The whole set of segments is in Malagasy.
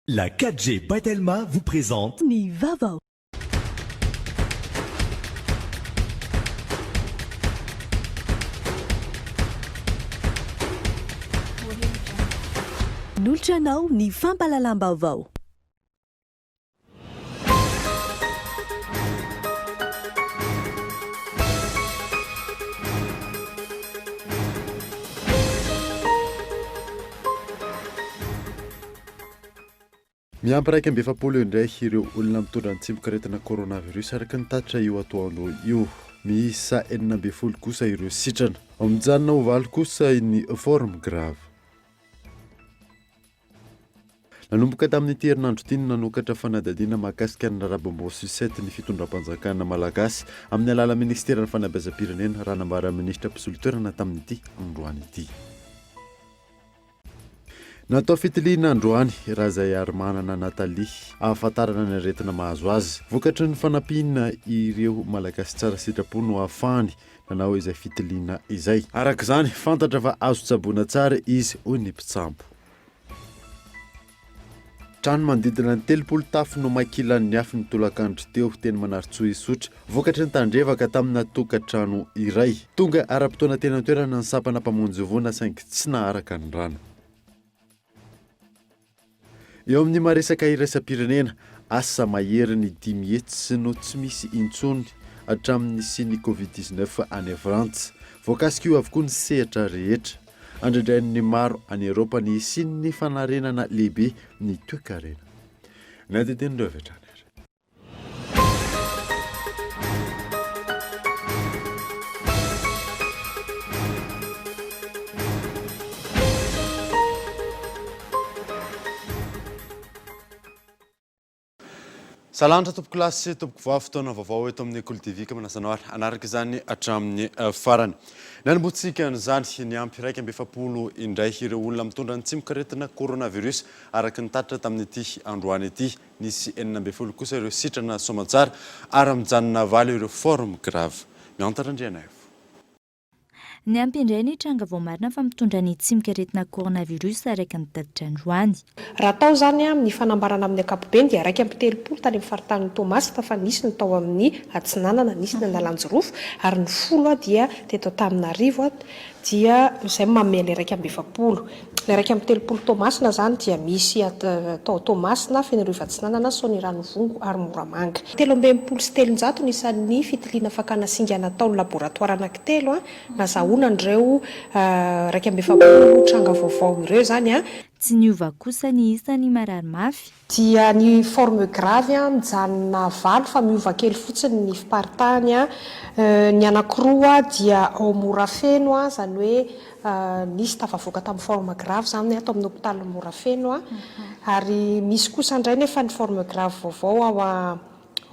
La 4G Batelma vous présente Ni Vavao. Noltranao ny fampalalam-baovao. Miampiraika amby efapolo indray ireo olona mitondra ny tsimokretina coronavirus araka ny tatitra io atoandro io. Miisa 40 kosa ireo sitrana. Ao mijanona ho valo kosa ny forme grave. Nanomboka tamin'ity herinandro ity ny nanokatra fanadadiana mahakasika ny rabom-bao sucette ny fitondram-panjakana malagasy amin'ny alala ministeran'ny fanabeazam-pirenena raha nambara ministra mpisolotoerana tamin'ity androany ity. Natao fitiliana androany raha izay ary manana Natalia ahafantarana ny aretina mahazo azy. Vokatry ny fanampiana ireo malagasy tsara sitrapo no ahafahany nanao izay fitiliana izay. Araka izany fantatra fa azo tsaboana tsara izy hoy ny mpitsambo. Trano manodidina ny 30 tafo no makilan'ny afo ny tolakandro teo teny Manaritsoa Isotra. Vokatry ny tandrevaka tamina tokantrano iray. Tonga ara-potoana tena toerana ny sampana mpamonjy voana saingy tsy naharaka ny rano. Eo amin'ny maresaka iraisam-pirenena, asa mahery ny 10 hetsy no tsy misy intsony hatramin'ny siny Covid-19 any Frantsa. Voakasika io avokoa ny sehatra rehetra. Andraindrain'ny maro any Eropa ny siny fanarenana lehibe ny toe-karena. Nadedin'ireo avy hatrany. Salantra tompoko lasy tompoko vao fotoana vaovao eto amin'ny École TV Manasanoara anaraka izany hatramin'ny farany. Nanombotsika n'izany ny ampy 120 indray ireo olona mitondra ny tsimokretina coronavirus araka ny tatitra tamin'ity androany ity. Nisy 40 kosa ireo sitrana soamantsara ary mijanona valo ireo forme grave. Miantarandriana eo. Ny ampindray ny tranga vao marina fa mitondra ny tsimokretina coronavirus araka ny tatitra androany. Raha tao zany amin'ny fanambarana amin'ny ankapobeny dia 130 tany amin'ny faritany Tomasina fa nisy ny tao amin'ny Atsinanana, nisy ny Analanjyrofo ary ny 10 dia teto Antananarivo dia izay mamela 120. Ilay 130 Tomasina zany dia misy tao Tomasina, Fenerivo Atsinanana, Soaniranivongo ary Moramanga. 13 sy 700 nisan'ny fitiliana fakana singa nataon'ny laboratoire anankitelo nazahoanan'ireo 120 tranga vaovao ireo zany Tsy niova kosa ny isan'ny marary mafy. Dia ny forme grave mijanona valo fa miova kely fotsiny ny fiparitany ny anankiroa dia ao Morafeno zany hoe nisy tafavoaka tamin'ny forme grave zany ato amin'ny hôpitaly Morafeno ary misy kosa indray nefa ny forme grave vaovao ao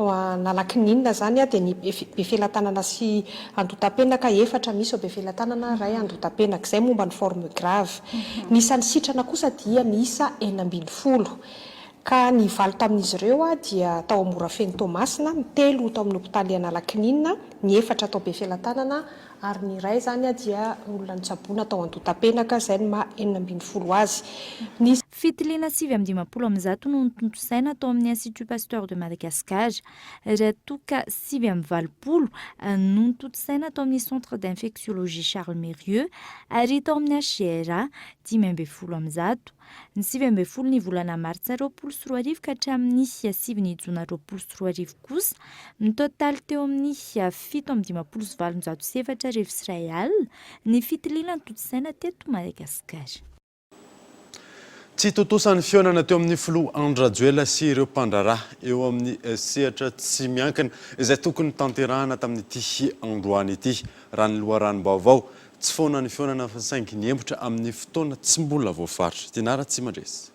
Analakninina zany dia ny Befelatanana sy Andotapenaka efatra misy ao Befelatanana ray Andotapenaka izay momba ny forme grave. Nisan'ny sitrana kosa dia misa 40. Ka ny valo tamin'izy ireo dia tao Morafeno Tomasina, ny 3 tao amin'ny hôpitaly Analakninina, ny 4 tao Befelatanana ary ny ray zany dia olona nitsaboana tao Andotapenaka izay ny ma 40 azy. Fitiliana 720 no nitontosaina tao amin'ny Institut Pasteur de Madagascar. Raha toka 720 no nitontosaina tao amin'ny Centre d'infectiologie Charles Mérieux ary tao amin'ny HGRA 1020. Ny 720 ny volana martsa 2024 ka hatramin'ny 7 jona 2024 kosa. Ny total teo amin'ny 7,57 arivo ny fitiliana nitontosaina teto Madagasikara. Tsy totosan'ny fionana teo amin'ny filoha Andrajoela sy ireo mpandraraha eo amin'ny sehatra tsy miankina izay tokony tanterahana tamin'ity androany ity. Raha ny loharanom-baovao tsy foana ny fionana fa saingy niembotra amin'ny fotoana tsy mbola voafaritra. Tinara tsy mandresy.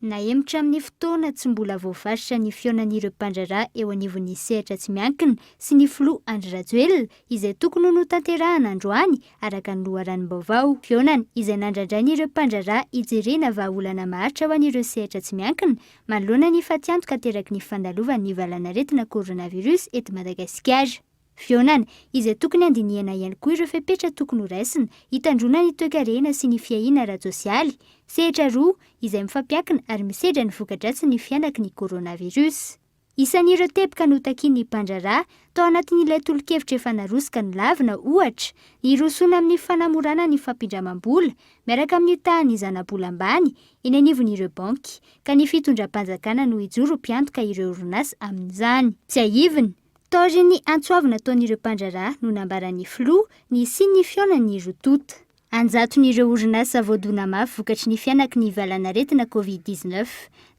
Naembotra amin'ny fotoana tsy mbola voafaritra ny fionan'ireo mpandraraha eo anivon'ny sehatra tsy miankina sy ny filoha Andrajoela izay tokony no tanterahana androany araka ny loharanom-baovao. Fionana izay nandrandray n'ireo mpandraraha hijerena vahaolana maharitra ho an'ireo sehatra tsy miankina manoloana ny fatiantoka teraky ny fandalovany ny valanaretina coronavirus eto Madagasikara. Fionana izay tokony andinihana ihany koa ireo fepetra tokony ho raisina hitandrona ny toe-karena sy ny fiahiana ara-tsosialy. Sehatra roa izay mifampiankina ary misedra ny voka-dratsy ny fianaky ny koronavirus. Isan'ireo teboka notakian'ny mpandraharaha tao anatin'ilay tolo-kevitra efa narosoka ny lavina ohatra ny rosoana amin'ny fanamorana ny fampindramam-bola miaraka amin'ny tahany zana-bola ambany eny anivon'ireo banky ka ny fitondram-panjakana no hijoro mpiantoka ireo orinasa amin'izany. Tsy aivina, taory ny antsoavina ataon'ireo mpandraharaha no nambaran'ny flo ny sy ny fionan'ny rotota. Anjaton'ireo orinasa voadona mafy vokatry ny fianaky ny valanaretina COVID-19.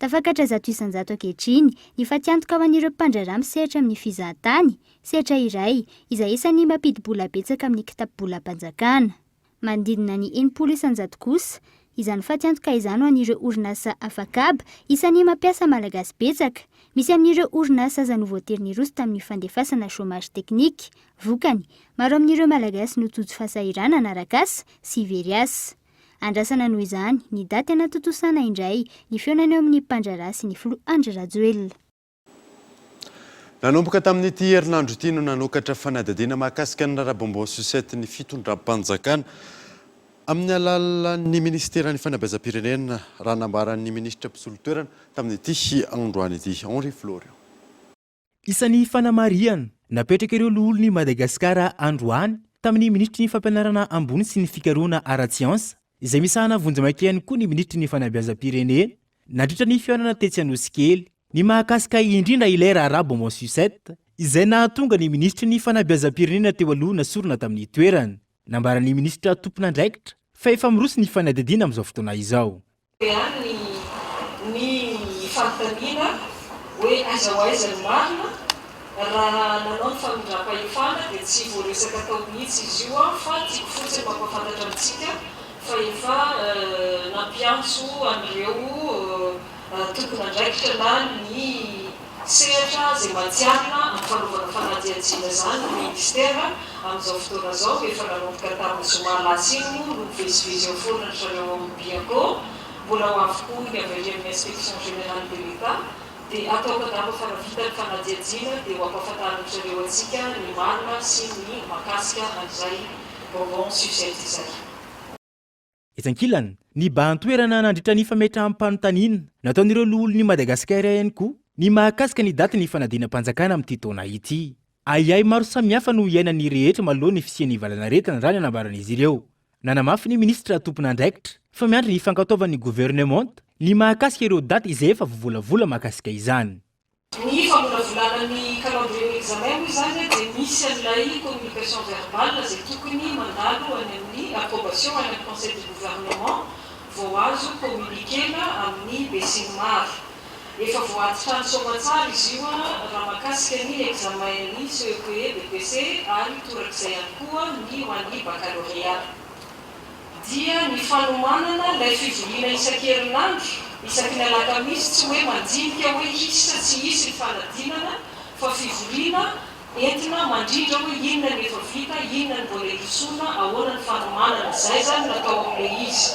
Tafakatra 100 ankehitriny ny fatiantoka ho an'ireo mpandraharaha misehatra amin'ny fizahantany, sehatra iray izay isan'ny mampidi-bola betsaka amin'ny kitapo-bola-mpanjakana. Manodidina ny 700 kosa, izany fatiantoka izany ho an'ireo orinasa afakaba isan'ny mampiasa malagasy betsaka. Misy amin'ireo orinasa aza no voatery roso tamin'ny fandefasana chômage teknika. Vokany, maro amin'ireo malagasy no tojo fahasahiranana arak'asa sy veriasa. Andrasana noho izany, ny daty anatotosana indray ny fionany eo amin'ny mpandraharaha sy ny flo Andry Rajoelina. Nanomboka tamin'ity herinandro ity no nanokatra fanadihadiana mahakasika ny rarabombo susety ny fitondram-panjakana amin'ny alalan'ny ministeran'ny fanabeazam-pirenena raha nambaran'ny ministra mpisolo-toerana tamin'ity androany ity. Henri Florio. Isan'ny fanamariana napetraka ireo loholon'ny Madagasikara androany tamin'ny ministry ny fampianarana ambony sy ny fikarohana ara-tsiansa izay misahana vonjy-maika ihany koa ny ministry ny fanabeazam-pirenena nandritra ny fihaonana tetsy Anosikely ny mahakasika indrindra ilay rarabombo susety izay nahatonga ny ministry ny fanabeazam-pirenena teo aloha nasorona tamin'ny toerana. Nambaran'ny ministra tompona andraikitra fa efa miroso ny fanadihadiana amin'izao fotoana izao. Ny fanontaniana hoe aiza ho aiza ny marina raha nanao ny famindram-pahefana dia tsy voaresaka tao mihitsy izy io fa tiako fotsiny mampahafantatra amintsika fa efa nampiantso an'ireo tompona andraikitra na ny sehatra izay matianina amin'ny fanaovana fanadihadiana izany ny ministera amin'izao fotoana izao efa nanomboka tamin'ny zoma lasiny no mivezivezy eo foana ny zareo amin'ny biako mbola ho avokoa ny avy amin'ny inspection générale de l'État dia atao kadamba fa navita ny fanadihadiana dia ho ampahafantarana zareo antsika ny marina sy ny mahakasika an'izay bonbon susety izay. Etan-kilany, ny bahantoerana nandritra ny fametrahan'mpanontaniana nataon'ireo loholon'ny Madagasikara ihany koa ny mahakasika ny daty ny fanadihana-mpanjakana amin'ity taona ity. Ayay maro samihafa no iainan'ny rehetra malohany ny fisian'ny valanaretina raha ny anambaran'izy ireo. Nanamafy ny ministra tompona andraikitra fa miandry ny fankataovan'ny gouvernemanta ny mahakasika ireo daty izay efa vovolavola mahakasika izany. Ny famolavolana calendrier examen moa izany dia misy an'ilay communication verbale izay tokony mandalo any amin'ny approbation any amin'ny conseil du gouvernement vao azo communiquena amin'ny besinimar. Efa voatitra ny somatsara izy io raha mahakasika ny examen-ny CEPE, BPC ary torak'izay ihany koa ny ho an'ny baccalauréat. Dia ny fanomanana ilay fivoriana isan-kerinandro isaky ny alakamisy tsy hoe mandinika hoe hisy tsy hisy ny fanadinana fa fivoriana entina mandrindra hoe inona ny efa vita, inona ny mbola hirosoana, ahoana ny fanomanana izay zany natao amin'ilay izy.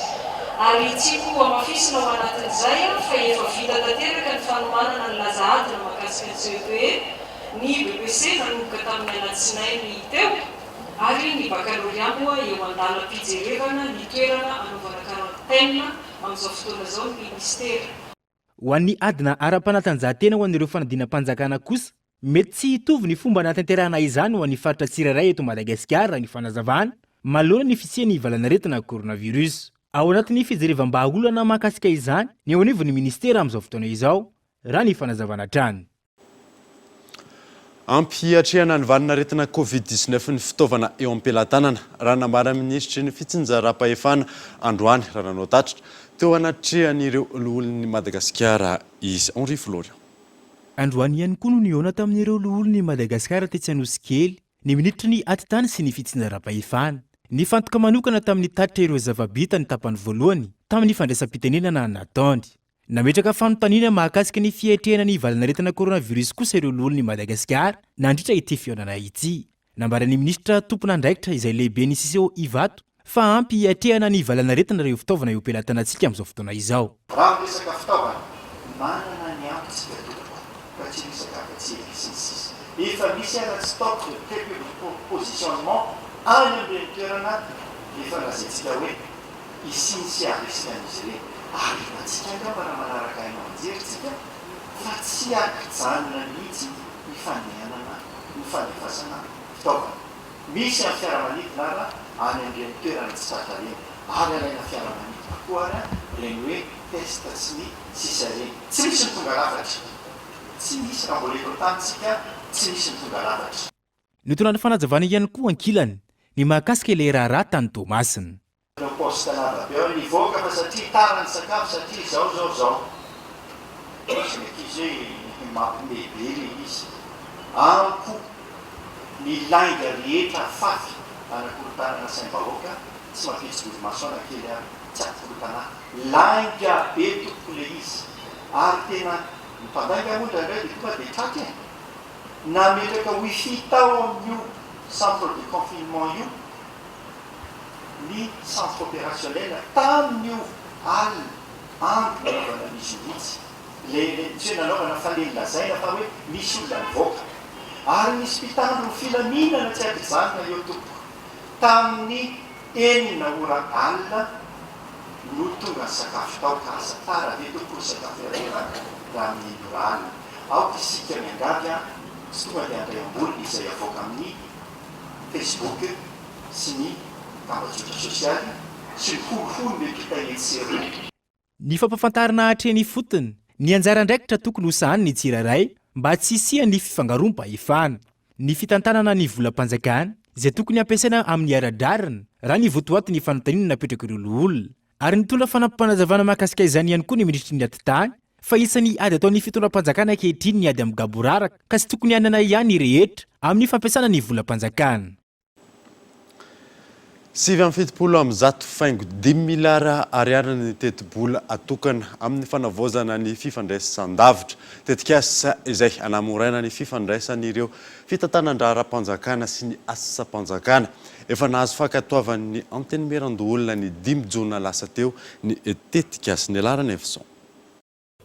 Ary tiako amafisina ao anatin'izay fa efa vita tanteraka ny fanomanana ny lazahadina mahakasika ny CEPE, ny BPC nanomboka tamin'ny alatsinainy teo ary ny baccalauréat moa eo andalam-pijerevana ny toerana anaovana quarantaine amin'izao fotoana izao ny ministera. Ho an'ny adina ara-panatanjahantena ho an'ireo fanadihana-mpanjakana kosa mety tsy hitovy ny fomba natanterahana izany ho an'ny faritra tsirairay eto Madagasikara ny fanazavana malohana ny fisian'ny valanaretina coronavirus. Ao anatin'ny fijerevam-bahaolana mahakasika izany ny eo anivon'ny ministera amin'izao fotoana izao raha ny fanazavana hatrany. Ampiatrehana ny valanaretina COVID-19 ny fitaovana eo am-pelantanana raha nambara ministry ny fitsinjaram-pahefana androany raha nanao tatitra teo anatrehan'ireo loholon'ny Madagasikara izy. Henri Florio. Androany ihany koa no niona tamin'ireo loholon'ny Madagasikara tetsy Anosikely ny ministry ny atitany sy ny fitsinjaram-pahefana. Ny fantoka manokana tamin'ny tatitra ireo zava-bita ny tapany voalohany tamin'ny fandraisam-pitenenana nataony. Nametraka fanontaniana mahakasika ny fiatrehana ny valanaretina coronavirus kosa ireo loholon'ny Madagasikara nandritra ity fihaonana ity. Nambaran'ny ministra tompona andraikitra izay lehibe ny Siseo Ivato fa ampy hiatrehana ny valanaretina ireo fitaovana eo am-pelantanantsika amin'izao fotoana izao. Raha resaka fitaovana manana ny antitsika tokoa fa tsy misy akafatsy sisy. efa misy aratsitoky quelque positionnement any amin'ireny toerana efa lazaintsika hoe isinisiarisika an'izy ireny ary natsika angamba raha manaraka aina anjerytsika fa tsy akijanona mihitsy mifanehanana mifanefasana fitaovana misy amin'ny fiaramanidina ara any amin'ireny toerana tsy tratra reny ary alaina fiaramanidina koa ara reny hoe testa sy ny sisa reny tsy misy ny tonga lafatra tsy misy raha mbola eto tantsika tsy misy ny tonga lafatra. Nitonany fanajavana ihany koa ankilany ny mahakasika ilay raharaha tany Tomasina. Ireo poste lava be ao nivoaka fa satria tara ny sakafo satria zao misy mekizy hoe mampimehibe le izy ampo ny lainga rehetra fafy anakorotanana saim-bahoaka tsy mampitsy gouvernement kely ary tsy akorotana lainga be toko le izy ary tena mipandanga moa ndraindray dia tonga dia traky e nametraka wifi tao amin'io centre de confinement io ny centre opérationnel tamin'io alina andro nanaovana misy mihitsy tsy hoe nanaovana fa le lazaina fa hoe misy olona mivoaka ary misy mpitandro filaminana tsy akijanona eo tompo tamin'ny enina ora alina no tonga ny sakafo tao ka asa tara ve tompo ny sakafo erena raha amin'ny ora alina aoka isika miangady a tsy tonga dia andray amboly izay avoaka amin'ny Facebook sy ny tambazotra sosialy sy ny holoholo mepita etsero. Ny fampafantarana hatreny fotony ny anjara ndraikitra tokony hosahany ny tsiraray mba tsy hisia ny fifangarom-pahefana ny fitantanana ny volam-panjakana izay tokony ampiasaina amin'ny ara-drarina raha ny votoaty ny fanontaniana napetraka ireo olona ary nitondra fanampanazavana mahakasika izany ihany koa ny ministry ny atitany fa isan'ny ady ataon'ny fitondram-panjakana ankehitriny ny ady amin'ny gaboraraka ka tsy tokony hanana ihany rehetra amin'ny fampiasana ny volam-panjakana. 750 miliyara ariary ny teti-bola atokana amin'ny fanavozana ny fifandraisan-davitra tetikasa izay anamoraina ny fifandraisan'ireo fitantanan-draharam-panjakana sy ny asa-panjakana efa nahazo fankatoavan'ny antenemeran-doolona ny 5 jona lasa teo ny tetikasa ny alarany Evson.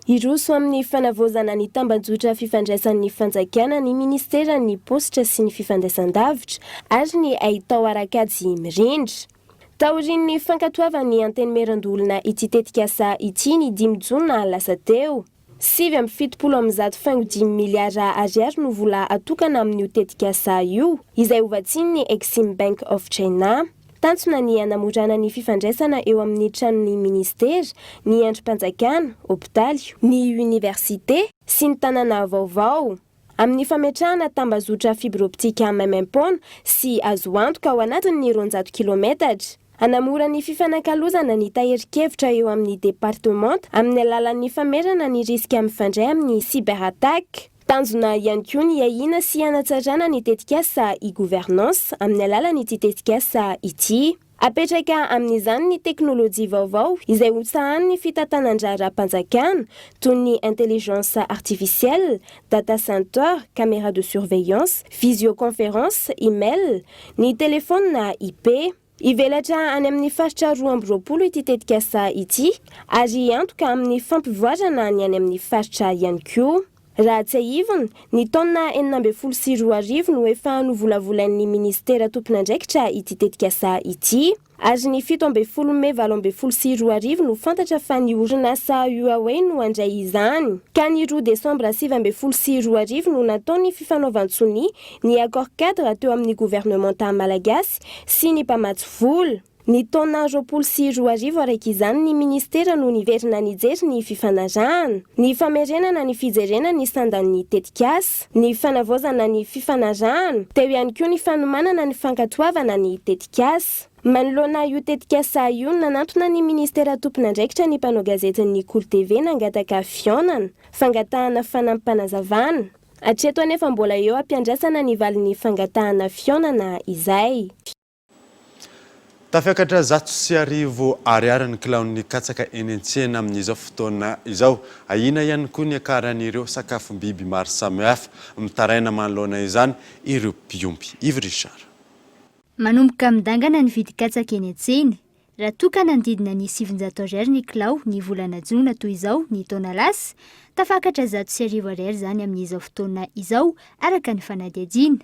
Iroso amin'ny fanavozana ny tambazotra fifandraisan'ny fanjakana ny ministera ny postra sy ny fifandraisan-davitra ary ny ahitao arakajy mirindra. Taorin'ny fankatoavan'ny antenemeran-doolona ity tetikasa ity ny 5 jona lasa teo. 7.75 miliara ariary no vola atokana amin'io tetikasa io izay hovatsian'ny Exim Bank of China. Tantsona ny anamorana ny fifandraisana eo amin'ny tranon'ny ministera, ny androm-panjakana, hôpitaly, ny université sy ny tanàna vaovao. Amin'ny fametrahana tambazotra fibre optique Maimaimpoana sy azo antoka ao anatin'ny 200 kilometatra. Anamora ny fifanakalozana ny taherikevitra eo amin'ny département amin'ny alalan'ny famerana ny risika mifandray amin'ny cyberattaque. Tanjona ihany koa ny ahina sy hanatsarana ny tetikasa i-gouvernance amin'ny alalan'ity tetikasa ity. Apetraka amin'izany ny teknôlôjia vaovao izay hotsahan'ny fitantanan-draharam-panjakana toy ny intelligence artificielle, data center, caméra de surveillance, visioconférence, email, ny téléphone IP. Ivelatra any amin'ny faritra 20 ity tetikasa ity ary antoka amin'ny fampivoarana ny any amin'ny faritra ihany koa. Raha tsy ahivona, ny taona 94 no efa novolavolain'ny ministera tompon'andraikitra ity tetikasa ity ary ny 17 Mei 2024 no fantatra fa ny orinasa Huawei no andray izany. Ka ny 2 Desambra 2024 no nataony fifanaovan-tsony ny accord cadre teo amin'ny gouvernement malagasy sy ny mpamatsy vola. Ny taona 2024 araiky izany ny ministera no niverina nijery ny fifanarahana, ny famerenana ny fijerena ny sandan'ny tetikasa, ny fanavozana ny fifanarahana, teo ihany koa ny fanomanana ny fankatoavana ny tetikasa. Manoloana io tetikasa io nanantona ny ministera tompon'andraikitra ny mpanao gazetin'ny Cool TV nangataka fionana, fangatahana fanampanazavana. Hatreto anefa mbola eo ampiandrasana ny valin'ny fangatahana fionana izay. Tafiakatra 110 ariary ny kilaon'ny katsaka eny an-tsena amin'izao fotoana izao. Ahina ihany koa ny akaran'ireo sakafom-biby maro samihafa mitaraina manoloana izany ireo mpiompy. Yves Richard. Manomboka midangana ny vidy katsaka eny an-tsena raha toa ka nandidina ny 700 ariary ny kilao ny volana jona toy izao ny taona lasa tafakatra 110 ariary zany amin'izao fotoana izao araka ny fanadihadiana.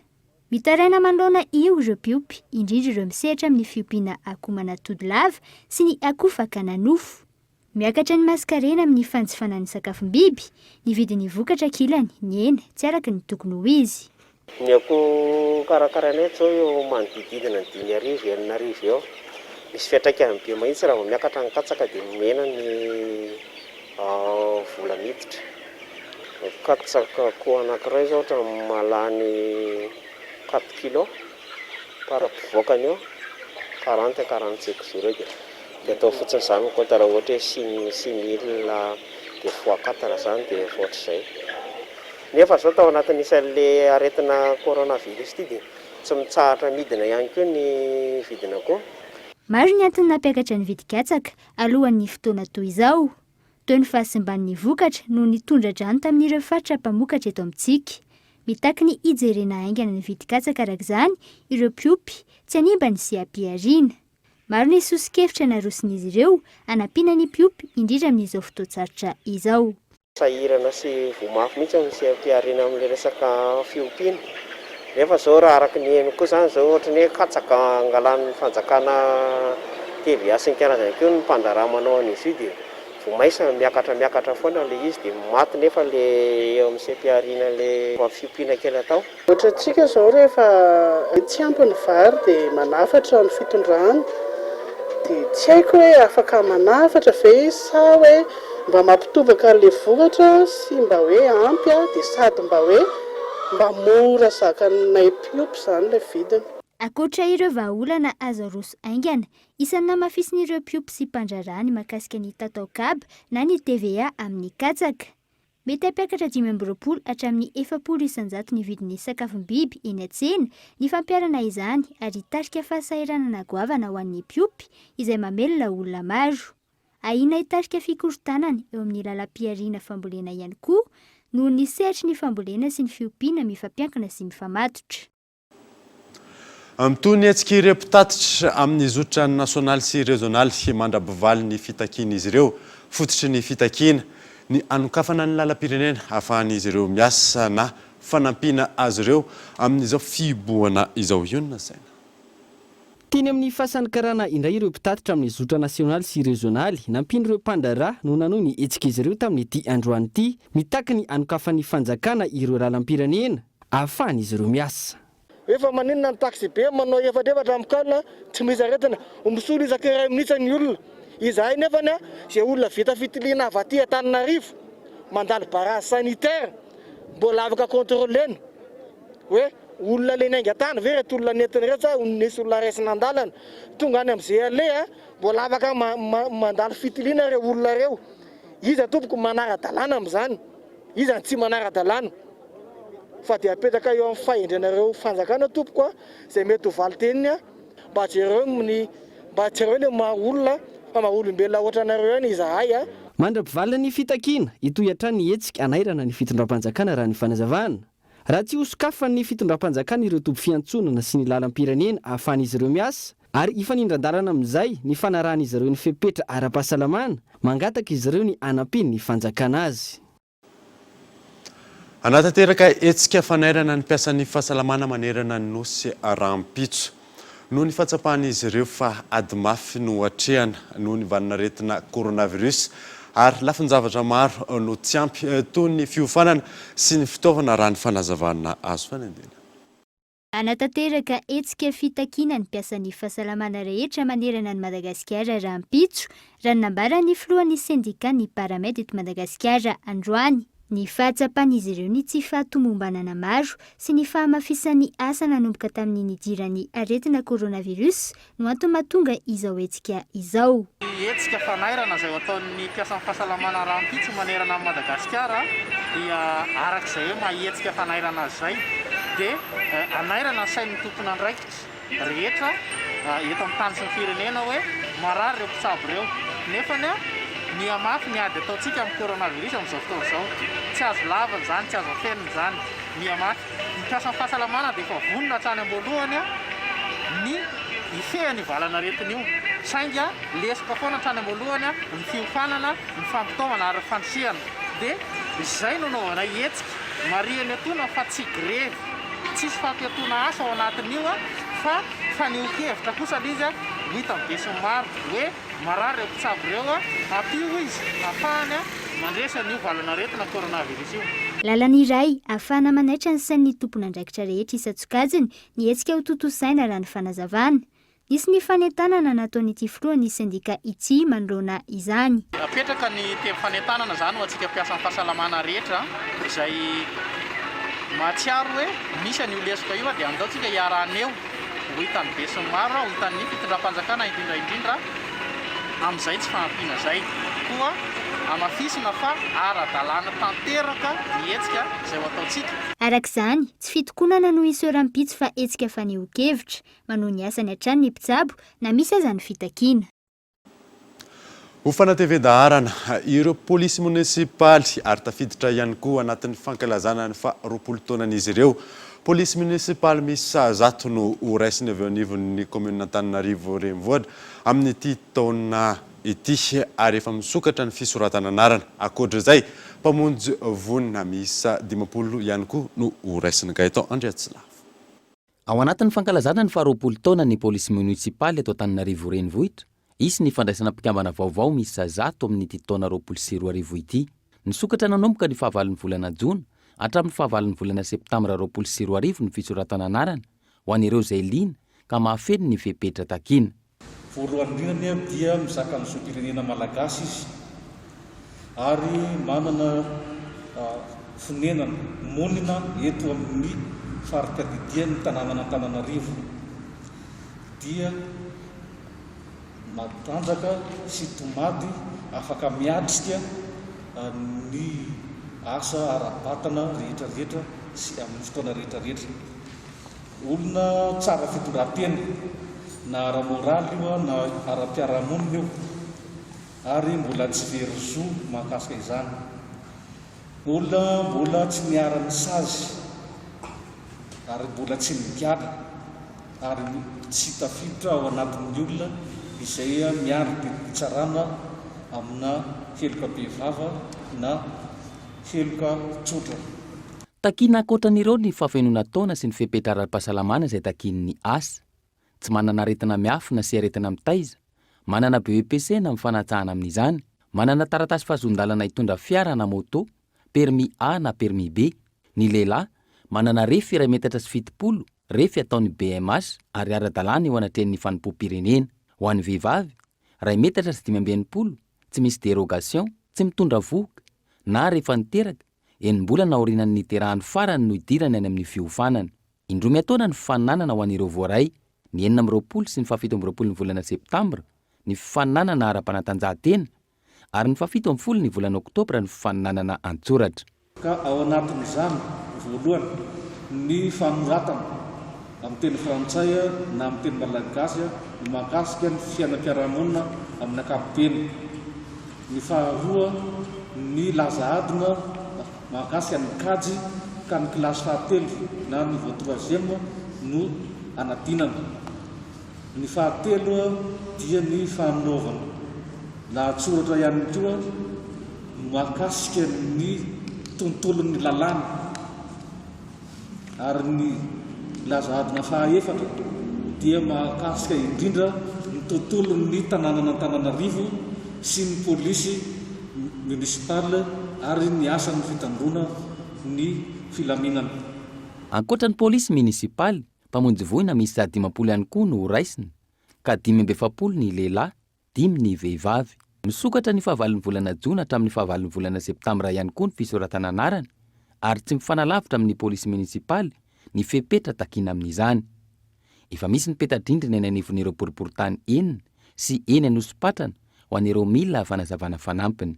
Mitaraina manoloana io ireo mpiompy indrindra ireo misehatra amin'ny fiompiana akoho manatody lava sy ny akoho fakana nofo. Miakatra ny maskarena amin'ny fanjifanany sakafom-biby, ny vidin'ny vokatra kilany ny ena tsy araka ny tokony ho izy. Ny akoho karakaranay zao eo manodididina ny 5,000 4,000 eo. Misy fiantraikany be mahitsy raha vao miakatra ny katsaka dia mena ny vola miditra. Katsaka akoho anankiray zao ohatra malany 4 kilo par mpivoakany eo 40-45 jours dia atao fotsiny izany koa raha ohatra hoe 6,000 dia fois 4 zany dia ohatr'izay. Nefa zao tao anatin'isan'ilay aretina coronavirus ity dia tsy mitsahatra midina ihany koa ny vidina koa. Maro ny antony nampiakatra ny vidin-katsaka alohan'ny fotoana toy izao. Toy ny fahasimban'ny vokatra no nitondra-drano tamin'ireo faritra mpamokatra eto amintsika. Mitaky ny ijerena haingana ny vidin-katsaka araka izany ireo mpiompy tsy hanimba ny sy ampiariana. Maro ny sosikevitra narosin'izy ireo anampiana ny mpiompy indrindra amin'izao fotoan-tsarotra izao. Sahirana sy vomafy mihitsy amin'ny sy ampiariana amin'ilay resaka fiompiana. Nefa zao raha araka ny eno koa zany zao ohatra ny hoe katsaka angalan'ny fanjakana TVA sy ny karazany koa ny mpandraraha manao an'izy io dia vomaisa miakatra foana ilay izy dia maty nefa ilay eo amin'ny sy ampiariana ilay fiompiana kely atao. Ohatra antsika zao rehefa tsy ampy ny vary dia manafatra ny fitondrana dia tsy haiko hoe afaka manafatra ve sa hoe mba mampitobaka ilay vokatra sy mba hoe ampy dia sady mba hoe mba mora zakanay mpiompy zany ilay vidiny. Akoatra ireo vahaolana azo aroso aingana, isan'ny namafisin'ireo mpiompy sy mpandraraha ny mahakasika ny tatao-kaba na ny TVA amin'ny katsaka. Mety hampiakatra 520 hatramin'ny 400 isan-jato ny vidin'ny sakafom-biby eny an-tsena ny fampiarana izany ary hitarika fahasahiranana na goavana ho an'ny mpiompy izay mamelona olona maro. Ahina hitarika fikorontanana eo amin'ny lalam-piariana fambolena ihany koa noho ny sehatry ny fambolena sy ny fiompiana mifampiankina sy mifamatotra. Amin'itony hetsika ireo mpitatitra amin'ny zotra nasionaly sy rezonaly mandrabivaly ny fitakiana izy ireo, fototry ny fitakiana, ny anokafana ny lalam-pirenena ahafahan'izy ireo miasa na fanampiana azy ireo amin'izao fiboana izao iona saina. Teny amin'ny fasan'ny karana indray ireo mpitatitra amin'ny zotra nasionaly sy rezonaly nampiany ireo mpandraraha no nanao ny hetsika izy ireo tamin'ity androany ity mitaky ny anokafan'ny fanjakana ireo lalam-pirenena ahafahan'izy ireo miasa. Efa maninona ny taxi be manao efadrefatra amikalina tsy misy aretina ombisolo izaka iray minitra ny olona izahay nefany zay olona vita fitiliana avy aty Antananarivo mandalo barrage sanitaire mbola afaka contrôlena hoe olona le nainga-tany ve reto olona netiny rehetra nisy olona raisina an-dalana tonga any amin'izay aleha mbola afaka mandalo fitiliana ireo olona ireo. Iza tompoko manara-dalàna amin'izany, iza tsy manara-dalàna. Fa dia apetaka eo amin'ny fahendrenareo fanjakana tompoko izay mety ho valiteniny mba jereo le maha-olona fa maha-olombelona ohatra anareo ihany izahay. Mandrapivalina ny fitakiana itoy hatrany ny hetsika anairana ny fitondram-panjakana raha ny fanazavana. Raha tsy hosokafa ny fitondram-panjakana ireo tompy fiantsonana sy ny lalam-pirenena ahafahan'izy ireo miasa ary ifanindran-dalana amin'izay ny fanarahan'izy ireo ny fepetra ara-pahasalamana mangataka izy ireo ny anampiny ny fanjakana azy. Anatanteraka hetsika fanairana ny mpiasan'ny fahasalamana manerana ny nosy rahampitso noho ny fatsapahan'izy ireo fa ady mafy no hatrehana noho ny valinaretina coronavirus ary lafin-javatra maro no tsy ampy toy ny fiofanana sy ny fitaovana raha ny fanazavana azo fanendena. Anatanteraka hetsika fitakiana ny mpiasan'ny fahasalamana rehetra manerana ny Madagasikara rahampitso raha nambaran'ny filohan'ny sendika ny paramedy eto Madagasikara androany. Ny fahatsapan'izy ireo ny tsy fahatomombanana maro sy ny fahamafisan'ny asa nanomboka tamin'ny nidiran'ny aretina coronavirus no antony mahatonga izao hetsika izao. Hetsika fanairana izay ataon'ny mpiasan'ny fahasalamana rahampitso manerana amin'ny Madagasikara dia arak'izay hoe mahetsika fanairana izay dia anairana sain'ny tompona andraikitra rehetra eto amin'ny tany sy ny firenena hoe marary ireo mpitsabo ireo nefany ny amafy ny ady ataontsika amin'ny coronavirus amin'izao fotoana izao tsy azo lavany izany, tsy azo afeniny izany ny amafy. Ny mpiasan'ny fahasalamana dia efa vonona hatrany am-boalohany ny ifehany valana aretina io sainga lesika foana hatrany amoalohany ny fiofanana ny fampitaovana ary fandrisihana dia izay no naovana hetsika mariany atona fa tsy grevy tsisy fampiatona asa ao anatin'io fa fanio-kevitra kosa izy hita mibesin'ny maro hoe marary reo mpitsabo ireo ampio izy ahafahany mandresa nio valana retina coronavirus io. Lalana iray ahafahana manaitra ny sain'ny tompon'andraikitra rehetra isan-tsokajiny ny hetsika ho tontosaina raha ny fanazavana. Nisy ny fanentanana nataon'ity filoha ny sindika ity manoloana izany. Apetraka ny teny fanentanana zany ho antsika mpiasa ny fahasalamana rehetra izay mahatsiaro hoe misy an'io lesoka io dia andaontsika hiarahana eo ho hitan'ny besin'ny maro ho hitan'ny fitondram-panjakana indrindra amin'izay tsy fahampiana zay koa amafisina fa ara-dalàna tanteraka ny hetsika izay ho ataontsika. Arak'izany tsy fitokonana no isoram-pitsy fa hetsika fanio-kevitra manoho ny asany hatrany ny mpitsabo na misy aza ny fitakiana. Ho fanateven-daharana ireo polisy munisipaly ary tafiditra ihany koa anatin'ny fankalazana ny fa-roapolo taonan'izy ireo. Polisy munisipaly misy 100 no horaisiny avy ao anivon'ny commune Antananarivo renivohitra amin'ity taona ity ary efa misokatra ny fisoratana anarana. Ankoatr'izay mpamonjy vonina miisa 50 ihany koa no horaisiny Gaëtan Andriatsilava. Ao anatin'ny fankalazana ny fa-roapolo taona ny polisy munisipaly eto Antananarivo renivohitra, isy ny fandraisana mpikambana vaovao misy 100 amin'ity taona 2020 ity. Nisokatra nanomboka ny fahavalon'ny volana Jona hatramin'ny fahavalon'ny volana Septambra 2020 ny fisoratana anarana ho an'ireo izay liana ka mahafeny ny fepetra takina. Voalohany indrindra dia mizaka ny zoam-pirenena malagasy izy ary manana fonenana monina eto amin'ny farikadidian'ny tanàna Antananarivo dia matanjaka sy tomady afaka miatrika ny asa ara-batana rehetrarehetra sy amin'ny fotoana rehetrarehetra. Olona tsara fitondram-tena na ara-moraly io na ara-piarahamonina io ary mbola tsy verizo mahakasika izany. Olona mbola tsy miara-ny sazy ary mbola tsy mikiala ary tsy tafiditra ao anatin'ny olona izay miaro pitsarana amina heloka be vava na heloka tsotra. Takina ankoatran'ireo ny fafenona taona sy ny fepetra ara-pahasalamana izay takin'ny asa. Tsy manana aretina miafina sy aretina mitaiza, manana BEPC na mifanatsahana amin'izany, manana taratasy fahazondalana hitondra fiara na moto, permis A na permis B. Ny lehilahy manana refy 2 metatra sy 70, refy ataony BMH ary ara-dalàna eo anatrehan'ny fanompoam-pirenena. Ho an'ny vehivavy 2 metatra sy 580, tsy misy dérogation, tsy mitondra vohoka na rehefa niteraka enim-bolana aorianan'ny terahany farany no idirany any amin'ny fiofanana. Indromy ataona ny fifaninanana ho an'ireo voaray, ny 20 sy ny 17 ny volana Septambra ny fifaninanana ara-panatanjahantena ary ny 17 ny volana Oktobra ny fifaninanana antsoratra. Ka ao anatin'izany voalohany ny fanoratana amin'ny teny frantsay na amin'ny teny malagasy ny mahakasika ny fiainam-piarahamonina amin'ny ankapobeny. Ny faharoa ny laza adina mahakasika ny kajy ka ny kilasy fahatelo na niveau 3e no anadinana. Ny fahatelo dia ny fanaovana lahatsoratra ihany koa mahakasika ny tontolon'ny lalàna ary ny laza adina fahaefatra dia mahakasika indrindra ny tontolon'ny tanàna Antananarivo sy ny polisy munisipale ary ny asan'ny fitandrona ny filaminana. Ankoatra ny polisy munisipaly, mpamonjy voina misy 50 ihany koa no horaisiny, ka 57 ny lehilahy, 5 ny vehivavy. Misokatra ny fahavalon'ny volana Jona hatramin'ny fahavalon'ny volana Septambra ihany koa ny fisoratana anarana ary tsy mifanalavitra amin'ny polisy munisipaly ny fepetra takina amin'izany. Efa misy ny peta-drindrina eny anivon'ireo poriporitany enina sy eny anosipatrana ho an'ireo mila fanazavana fanampiny.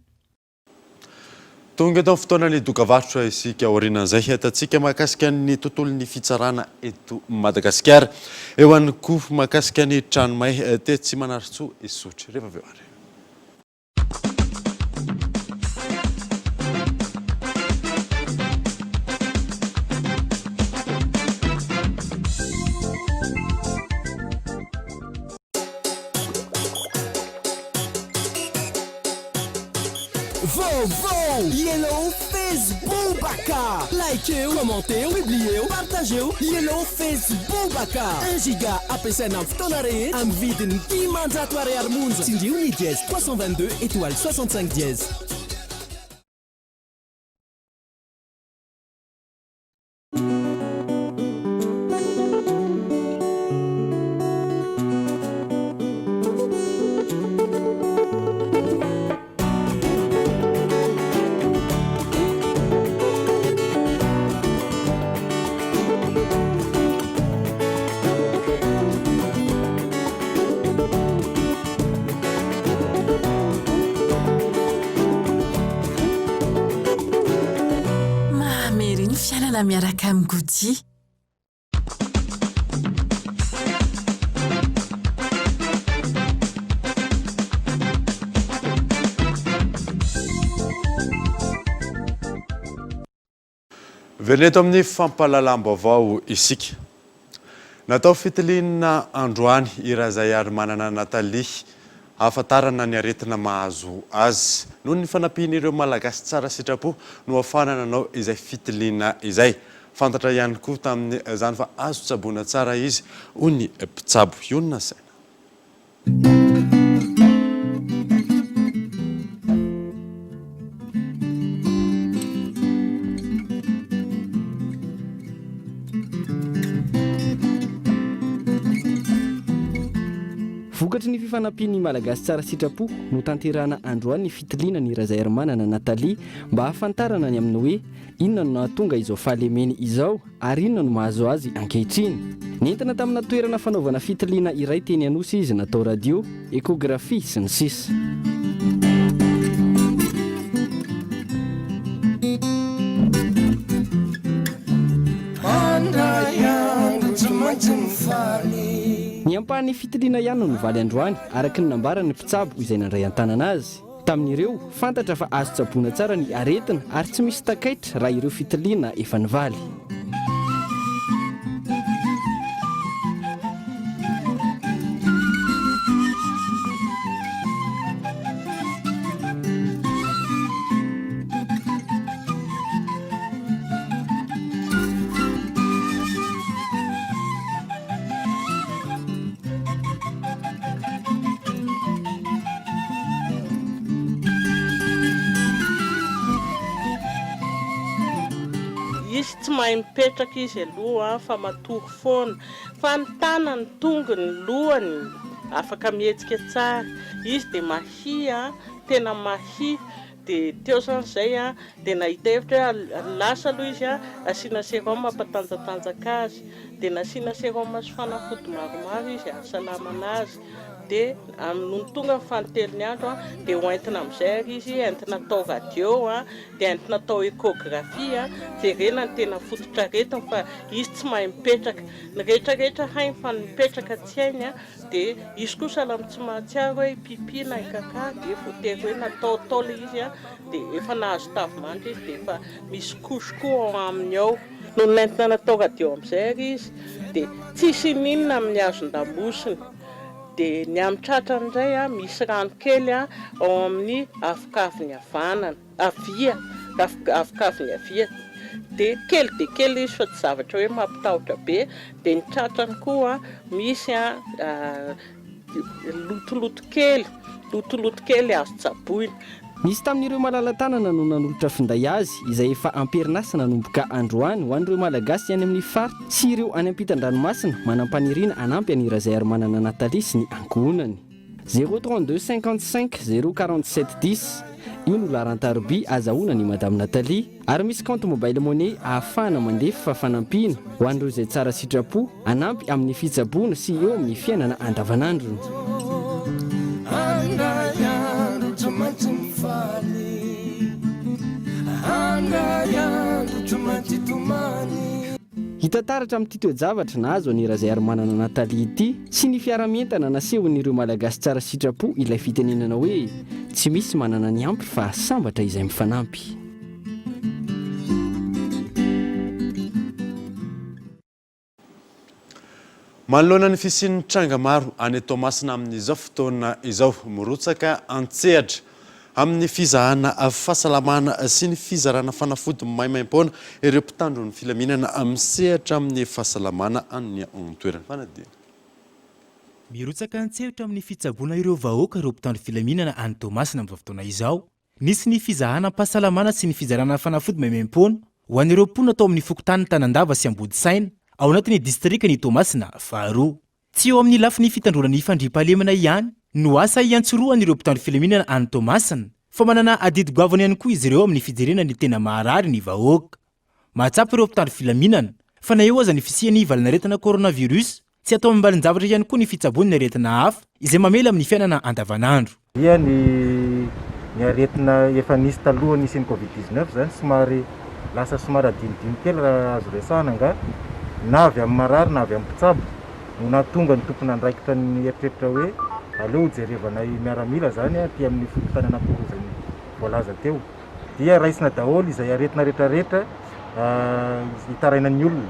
Tonga eto fotoanany dokavarotra isika aorianan'izay atantsika mahakasika ny tontolon'ny fitsarana eto Madagasikara. Eo ihany koa mahakasika ny tranomay teto tsy manaritsoa isotry rehefa avy eo ary. vaovao Yellow Facebook baka like-eo commenteo publieo partageo Yellow Facebook baka 1 giga ampiasaina amin'ny fotoana rehetra amin'ny vidiny 10 ariary monja tsindrio ny dièse 322 étoile 65 dièse. fianana miaraka amin'ny goudy. Veneto amin'ny fampahalalam-baovao isika. Natao fitiliana androany irazay ary manana Natalia ahafantarana ny aretina mahazo azy noho ny fanampian'ireo malagasy tsara sitrapo no afanana nanao izay fitiliana izay. Fantatra ihany koa tamin'ny izany fa azo tsaboana tsara izy hoy ny mpitsabo Yona Saina. Vokatry ny fifanampian'ny malagasy tsara sitrapo no tanterahana androany ny fitiliana ny razay manana Natalia mba hafantarana ny aminy hoe inona no nahatonga izao fahalemeny izao ary inona no mahazo azy ankehitriny. Nentina tamina toerana fanaovana fitiliana iray teny Anosy izy natao radio, ekografia sy ny sisa. Ny ampahan'ny fitiliana ihany no nivaly androany araka ny nambara ny mpitsabo izay nandray an-tanana azy. Tamin'ireo fantatra fa azo tsaboana tsara ny aretina ary tsy misy takaitra raha ireo fitiliana efa nivaly. Izy tsy mahay mipetraka izy aloha fa matory foana fa ny tanany tongony lohany afaka mihetsika tsara izy dia mahia tena mahia dia teo san'izay dia nahita hevitra hoe lasa aloha izy asiana sérum mampatanjatanjaka azy dia nasiana sérum sy fanafody maromaro izy hahasalamana azy dia amin'ny tonga ny fanoteliny andro dia hoentina amin'izay izy entina atao radio dia entina atao ekografia jerena ny tena fototra aretina fa izy tsy mahay mipetraka ny rehetrarehetra hainy fa mipetraka tsy hainy dia izy kosa lamy tsy mahatsiaro hoe pipi na ikaka dia voatery hoe natao taola izy dia efa nahazo tavimandry izy dia efa misy kosokoa ao aminy ao no nentina natao radio amin'izay izy dia tsisy ninona amin'ny hazon-damosiny. Dia ny amin'ny tratrany indray misy rano kely ao amin'ny afokaviny havanana avia afokaviny avia dia kely izy fa tsy zavatra hoe mampitahotra be dia ny tratrany koa misy lotoloto kely azo tsaboina. Nisy tamin'ireo malala-tanana no nanolotra finday azy izay efa amperinasa nanomboka androany ho an'ireo malagasy any amin'ny faritra sy ireo any ampitan-dranomasina manam-paniriana anampy any razay ary manana Natalia sy ny ankohonany. 032 55 047 10 io no laharan-taroby azahoana ny madame Natalia ary misy compte mobile money ahafahana mandefa fanampiana ho an'ireo izay tsara sitrapo anampy amin'ny fitsaboana sy eo amin'ny fiainana andavanandrony. Hita taratra amin'ity toe-javatra nahazo ny razay ary manana Natalia ity sy ny fiara-mientana nasehon'ireo malagasy tsara sitrapo ilay fitenenana hoe tsy misy manana ny ampy fa sambatra izay mifanampy. Manoloana ny fisian'ny tranga maro any Tomasina amin'izao fotoana izao mirotsaka antsehatra amin'ny fizahana fahasalamana sy ny fizarana fanafody maimaim-poana ireo mpitandro ny filaminana misehatra amin'ny fahasalamana any an-toerana fanadina. Mirotsaka an-tsehatra amin'ny fitsaboana ireo vahoaka ireo mpitandro filaminana any Toamasina amin'izao fotoana izao. Nisy ny fizahana fahasalamana sy ny fizarana fanafody maimaim-poana ho an'ireo mponina atao amin'ny fokontany Tanandava sy Ambodisaina ao anatin'ny distrikany Toamasina faharoa. Tsy eo amin'ny lafin'ny fitandronan'ny fandriam-pahalemana ihany no asa iantsoroan'ireo mpitandro filaminana any Toamasina fa manana adidy-goavana ihany koa izy ireo amin'ny fijerena ny tena maharary ny vahoaka. Mahatsapa ireo mpitandro filaminana fa na eo aza ny fisian'ny valinaretina coronavirus tsy atao ambalinjavatra ihany koa ny fitsaboana ny aretina hafa izay mamela amin'ny fiainana andavanandro. Dia ny aretina efa nisy taloha nisy ny Covid-19 zany somary lasa somary adinodino kely raha azo resahana nga na avy amin'ny marary na avy amin'ny mpitsabo no nahatonga ny tompona andraikitra ny eritreritra hoe aleo jerevana miaramila zany aty amin'ny fokotany anankiroa zay voalaza teo. Dia raisina daholo izay aretina rehetrarehetra hitarainan'ny olona.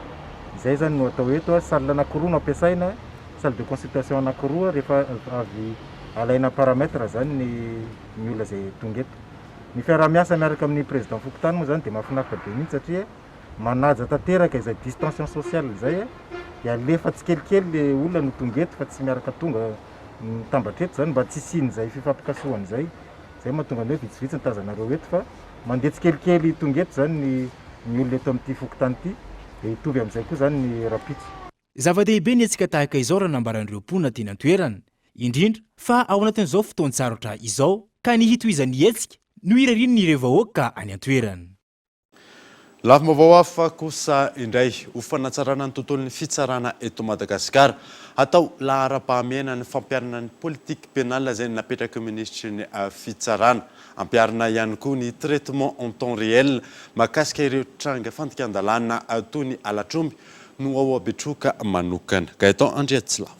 Izay zany no atao eto salle anankiroa no ampiasaina, salle de consultation anankiroa rehefa avy alaina paramètre zany ny olona zay tonga eto. Ny fiarah-miasa miaraka amin'ny président fokotany moa zany dia mahafinaritra be mihitsy satria manaja tanteraka izay distension sociale zay dia alefa tsikelikely le olona no tonga eto fa tsy miaraka tonga mitambatra eto zany mba tsy siny zay fifampikasoany zay mahatonga ny hoe vitsivitsy ny tazanareo eto fa mandeha tsikelikely tonga eto zany ny olona eto amin'ity fokotany ity dia hitovy amin'izay koa zany ny rapitsy. Zava-dehibe ny hetsika tahaka izao raha nambaran'ireo mponina teny an-toerana indrindra fa ao anatin'izao fotoan-tsarotra izao ka ny hitohizan'ny hetsika no irarin'ny ireo vahoaka any an-toerana. Lafim-baovao hafa kosa indray ho fanatsarana ny tontolon'ny fitsarana eto Madagasikara atao lahara-pahamehana ny fampiarana ny politika pénale izay napetraka ministry ny fitsarana ampiarina ihany koa ny traitement en temps réel mahakasika ireo tranga fandikan-dalàna toy ny alatromby no ao abetroka manokana. Gaëtan Andriatsilavo.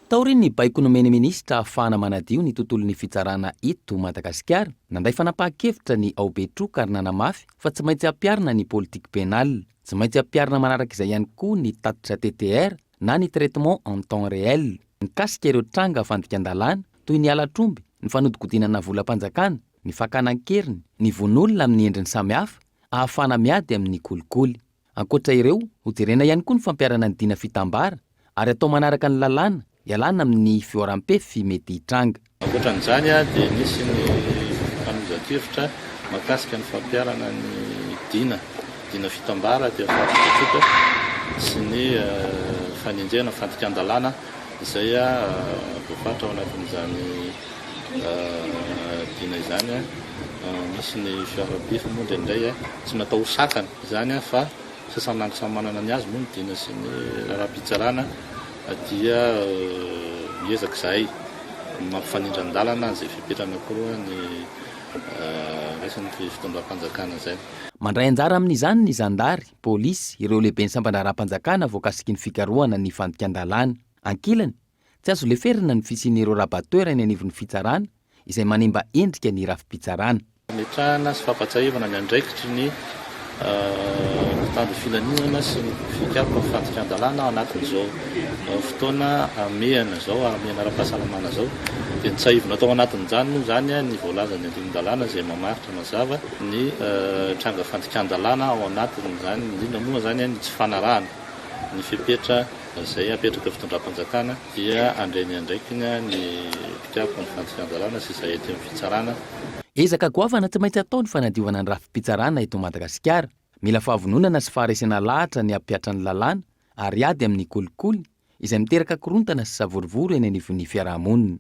Taoriny ny baiko nomeny ministra ahafahana manadio ny tontolon'ny fitsarana eto Madagasikara nandray fanapahan-kevitra ny ao betroka ary nanamafy fa tsy maintsy ampiarina ny politika pénale, tsy maintsy ampiarina manaraka izay ihany koa ny tatitra TTR na ny traitement en temps réel mikasika ireo tranga fandikan-dalàna toy ny alatromby, ny fanodikodinana volam-panjakana, ny fakanan-keriny, ny vonolona amin'ny endriny samihafa ahafahana miady amin'ny kolikoly. Ankoatra ireo, ho jerena ihany koa ny fampiarana ny dina fitambara ary atao manaraka ny lalàna ialana amin'ny fioram-pefy mety hitranga. Ankoatran'izany dia nisy ny fanomezan-kevitra mahakasika ny fampiarana ny dina fitambara dia fahabetroka sy ny fanenjehana fandikan-dalàna izay voafatra ao anatin'izany dina izany misy ny fiara-pefy moa indraindray tsy natao sakana izany fa sasan'andro samy manana ny azy moa ny dina sy ny rahampitsarana dia miezaka izay mampifanindran-dalana izay fipetrana koa ny resan'ny fitondram-panjakana izay. Mandray anjara amin'izany ny zandary, pôlisy, ireo lehibe ny sampandaharaha-panjakana voakasiky ny fikarohana ny fandikan-dalàna. Ankilany, tsy azo leferina ny fisian'ireo rabateur ny anivon'ny fitsarana izay manemba endrika ny rafi-pitsarana. Metrahana sy fampatsahivana ny andraikitry ny mpitandro filaminana sy ny fikaroka ny fandikan-dalàna ao anatin'izao fotoana amehana zao, amehana ara-pahasalamana zao. Dia ny tsahivana atao anatin'izany moa zany ny voalazany andinin-dalàna izay mamaritra mazava ny tranga fandikan-dalàna ao anatin'izany indrindra moa zany ny tsy fanarahana ny fipetra izay apetraka fitondram-panjakana dia andreny andraikiny ny mpikaroka ny fandikan-dalàna sy izay ety amin'ny fitsarana. Ezaka goavana tsy maintsy atao ny fanadiovana ny rafi-pitsarana eto Madagasikara. Mila fahavononana sy faharesena lahatra ny ampiatra ny lalàna ary ady amin'ny kolikoly izay miteraka korontana sy savorivory eny anivon'ny fiarahamonina.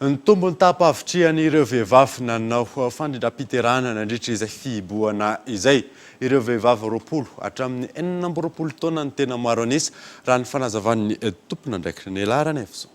Ny tombony tapa-avitrihan'ireo vehivavy nanao fandrindram-piterana nandritra izay fihiboana izay. Ireo vehivavy 20 hatramin'ny 40 taona ny tena maro anisa raha ny fanazavan'ny tompona ndraiky ny laharana efso.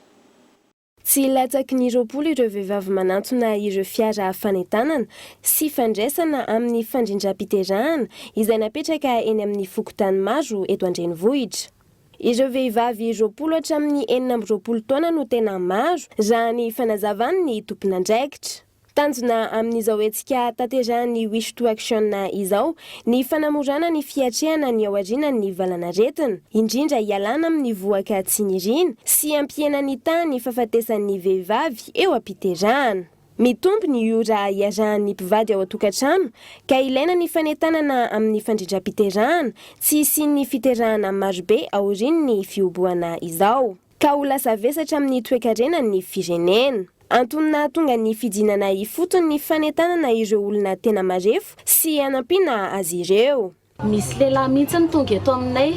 Tsy latsaky ny 20 ireo vehivavy manantona ireo fiara fanentanana sy fandraisana amin'ny fandrindram-piterana izay napetraka eny amin'ny fokotany maro eto an-drenivohitra. Ireo vehivavy 20 hatramin'ny 40 taona no tena maro raha ny fanazavan'ny tompon'andraikitra. Tanjona amin'izao hetsika tanterahany Wish to Action izao ny fanamorana ny fiatrehana ny ao aorianan'ny valanaretina, indrindra hialana amin'ny voaka tsy nirina sy ampiena ny tany fahafatesan'ny vehivavy eo am-piterahana. Mitombo ny ora iarahan'ny mpivady ao an-tokantrano ka ilaina ny fanentanana amin'ny fandrindram-piterahana tsy isian'ny fiterahana marobe aorian'ny fioboana izao, ka ho lasa vesatra amin'ny toe-karenan'ny firenena. Antonina tonga ny fidinana ifotony ny fanentanana ireo olona tena marefo sy anampiana azy ireo. Misy lehilahy mihitsy ny tonga eto aminay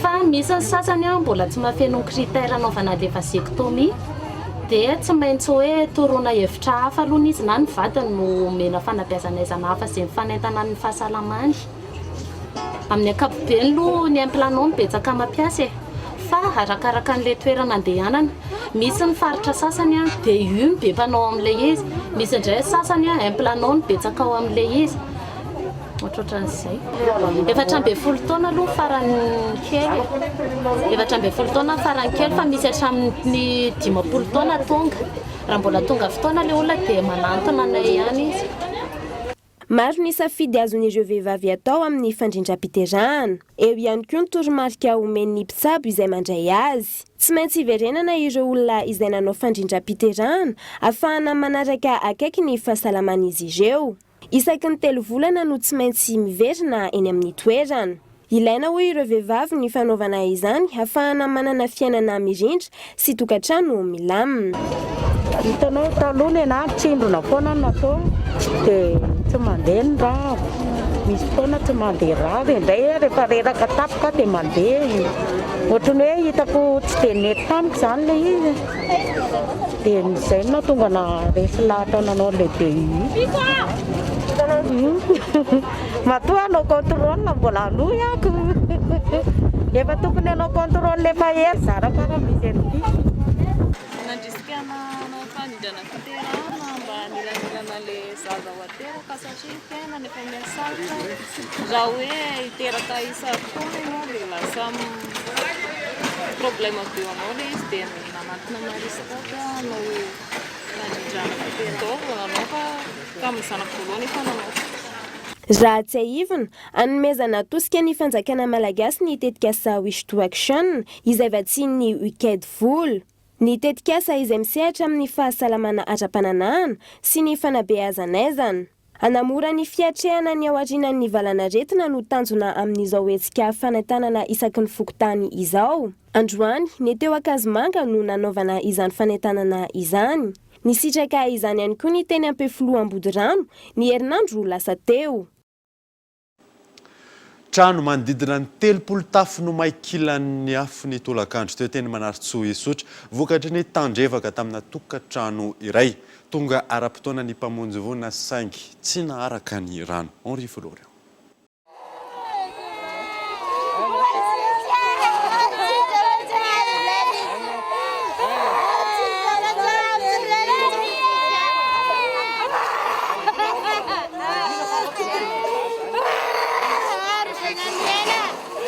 fa misy ny sasany mbola tsy mahafeno critère anaovana le vasectomie dia tsy maintsy hoe toroana hevitra hafa aloha izy na ny vatany no mena fanabeazanaizana hafa izay mifanentana ny fahasalamany. Amin'ny ankapobeny aloha ny implanton betsaka mampiasa fa arakaraka an'ilay toerana andehanana. Misy ny faritra sasany dia io be mpanao amin'ilay izy, misy indray sasany implanton betsaka ao amin'ilay izy. Ohatran'izay. 7 taona aloha farany kely. 7 taona farany kely fa misy hatramin'ny 10 taona tonga. Raha mbola tonga fotoana ilay olona dia manantona anay ihany izy. Maro ny safidy azon'ireo vehivavy atao amin'ny fandrindram-piterahana. Eo ihany koa ny toromarika omen'ny mpitsabo izay mandray azy. Tsy maintsy hiverenana ireo olona izay nanao fandrindram-piterahana ahafahana manaraka akaiky ny fahasalaman'izy ireo. Isaky ny 3 volana no tsy maintsy miverina eny amin'ny toerana. Ilaina hoe ireo vehivavy ny fanaovana izany ahafahana manana fiainana mirindra sy tokantrano milamina. Hitanao taloha ny tsindrona foana natao dia tsy mandeha ny rano. Misy foana tsy mandeha rano indray rehefa reraka tapoka dia mandeha. Ohatrany hoe hitako tsy dia nety tamiko izany ilay izy. Dia izay no tonga na resy lahatra nanao lehibe io. Matoa anao contrôle mbola aloha yako. Efa tokony anao contrôle lefa ela zara fara misy an'ity. Nandrisika nanao fanindana fiterahana mba nilanilana le zaza ho ateraka satria tena nefa miasarotra raha hoe hiteraka isa-taona ianao dia lasa problème be anao le izy dia nanantona marisaka anao nandrindrana fiterahana anao ka amin'ny zanako voalohany efa nanao. Raha tsy ahivina, anomezana tosika ny fanjakana malagasy ny tetikasa Wish to Action izay vatsian'ny weekend vola. Ny tetikasa izay misehatra amin'ny fahasalamana ara-pananahana sy ny fanabeazanaizana. Anamora ny fiatrehana ny ao aorianan'ny valanaretina no tanjona amin'izao hetsika fanentanana isaky ny fokontany izao. Androany, ny teo Akazomanga no nanaovana izany fanentanana izany. Ny sitraka izany ihany koa ny teny Ampefiloha Ambodirano, ny herinandro lasa teo. Trano manodidina ny 30 tafo no maikilan'ny afo ny tolakandro teo teny Manaritsoa Isotra vokatry ny tandrevaka tamina tokantrano iray. Tonga ara-potoana ny mpamonjy vonina saingy tsy naharaka ny rano. Henri Florent.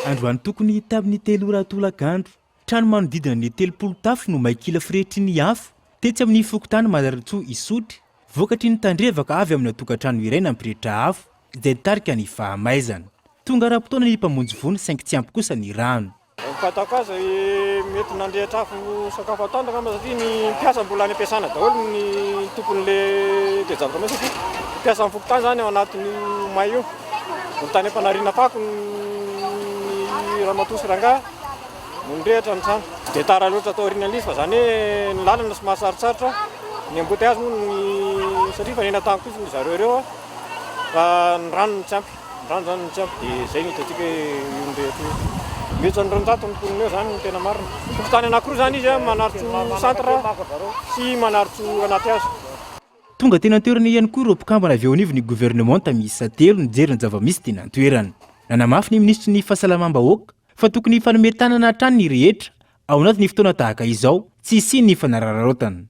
Androany tokony hita amin'ny 3 ora tolakandro. Trano manodidina ny 30 tafo no maikila firehetry ny afo tetsy amin'ny fokontany Manaritsoa Isotra vokatry ny tandrevaka avy amin'ny tokantrano iray nampirehitra afo izay tarika ny fahamaizana. Tonga ara-potoana ny mpamonjy vono saingy tsy ampy kosa ny rano. Fatako azy mety nandrehitra afo sakafo atandro kama satria ny mpiasa mbola any ampiasana daholo ny tompon'le tezavatra mai satria mpiasa amin'ny fokontany zany ao anatin'ny may io. Ny tany ampanariana fako ny ramatosy ranga nondrehitra ny trano. Dia tara loatra atao aorianan'izy fa zany hoe ny lalana sy mahasarosarotra ny embouteillage moa ny satria fa nena tany kosa ny zareo ireo fa ny rano tsy ampy. Ny rano zany tsy ampy dia izay ny hitatsika io nodrehitra io. Mety ny ronjato ny poniny eo zany ny tena marina. Fokontany anankiroa zany izy Manaritsoa centre sy Manaritsoa anaty azo. Tonga tena toerana ihany koa ireo mpikambana avy eo anivon'ny gouvernemanta miisa 3 nijery ny zava-misy tena an-toerana. Nanamafy ny ministry ny fahasalamam-bahoaka fa tokony fanometanana hatrany ny rehetra ao anatin'ny fotoana tahaka izao tsy isiany fanararaotana.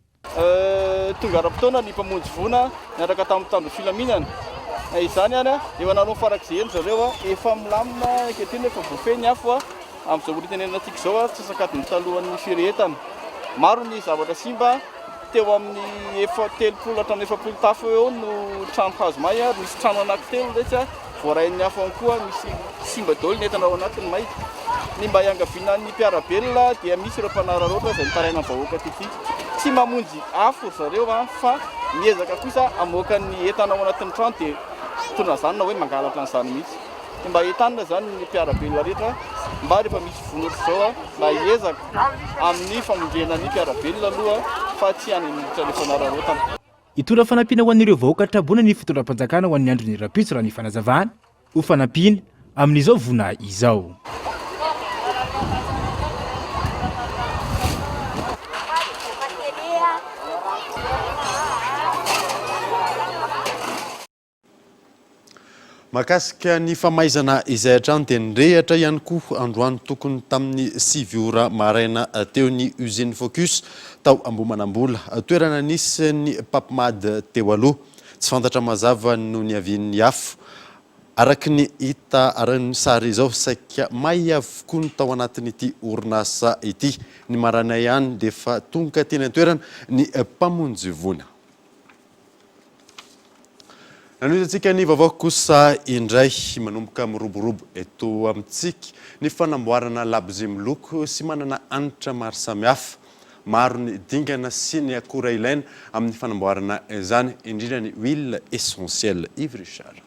Tonga ara-potoana ny mpamonjy vona niaraka tamin'ny tandro filaminana. Izany any eo nanao farak'izay eny zareo efa milamina ankehitriny efa voafeny afo amin'izao ora tenenantsika izao tsy sakatiny talohan'ny firehetana. Maro ny zavatra simba teo amin'ny 30 tafo eo no trano hazo may ary misy trano anankitelo ndratsy voarain'ny hafa any koa misy simba daholo ny entana ao anatiny may. Ny mba hiangaviana ny mpiarabelona dia misy ireo mpanararoatra izay mitaraina vahoaka tyty. Tsy mamonjy afo zareo fa miezaka kosa amoaka ny entana ao anatin'ny trano dia tondra zany na hoe mangalatra an'izany mihitsy. Mba hitanina zany ny mpiarabelona rehetra mba rehefa misy vonotra zao mba hiezaka amin'ny famondrena ny mpiarabelona aloha fa tsy any amin'ny mpanararotana. Itondra fanampiana ho an'ireo vahoaka trabona ny fitondram-panjakana ho an'ny andron'ny rapitso raha ny fanazavana ho fanampiana amin'izao vona izao. Mahakasika ny famaizana izay hatrany dia nirehatra ihany koa androany tokony tamin'ny 9 ora maraina teo ny usine Focus tao Ambohimanambola, toerana nisy ny papimady teo aloha. Tsy fantatra mazava no ny avian'ny afo. Araka ny hita arany sary izao saika may avokoa ny tao anatin'ity orinasa ity. Ny marana ihany dia fa tonga teny an-toerana ny mpamonjy voana. Nanohitantsika ny vaovao kosa indray manomboka miroborobo eto amintsika ny fanamboarana labozia miloko sy manana anitra maro samihafa. Maro ny dingana sy ny akora ilaina amin'ny fanamboarana izany, indrindra ny huile essentielle. Yves Richard.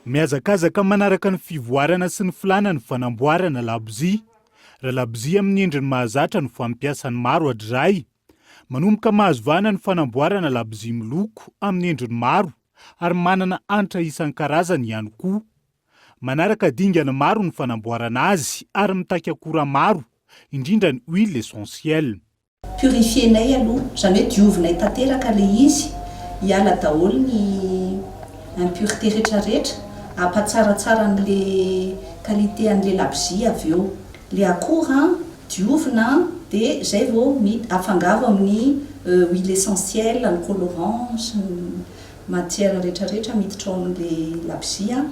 Miazakazaka manaraka ny fivoarana sy ny filana ny fanamboarana labozia. Raha labozia amin'ny endriny mahazatra no fampiasany maro adray. Manomboka mahazovana ny fanamboarana labozia miloko amin'ny endriny maro ary manana anitra isan-karazany ihany koa. Manaraka dingana maro ny fanamboarana azy ary mitaky akora maro, indrindra ny huile essentielle. Purifienay aloha, izany hoe diovinay tanteraka le izy, hiala daholo ny impureté rehetrarehetra, ampatsaratsara an'le qualité an'le labozia avy eo. Le akora diovina dia zay vao afangaro amin'ny huile essentielle, ny colorant, matière rehetrarehetra miditra ao amin'le labozia.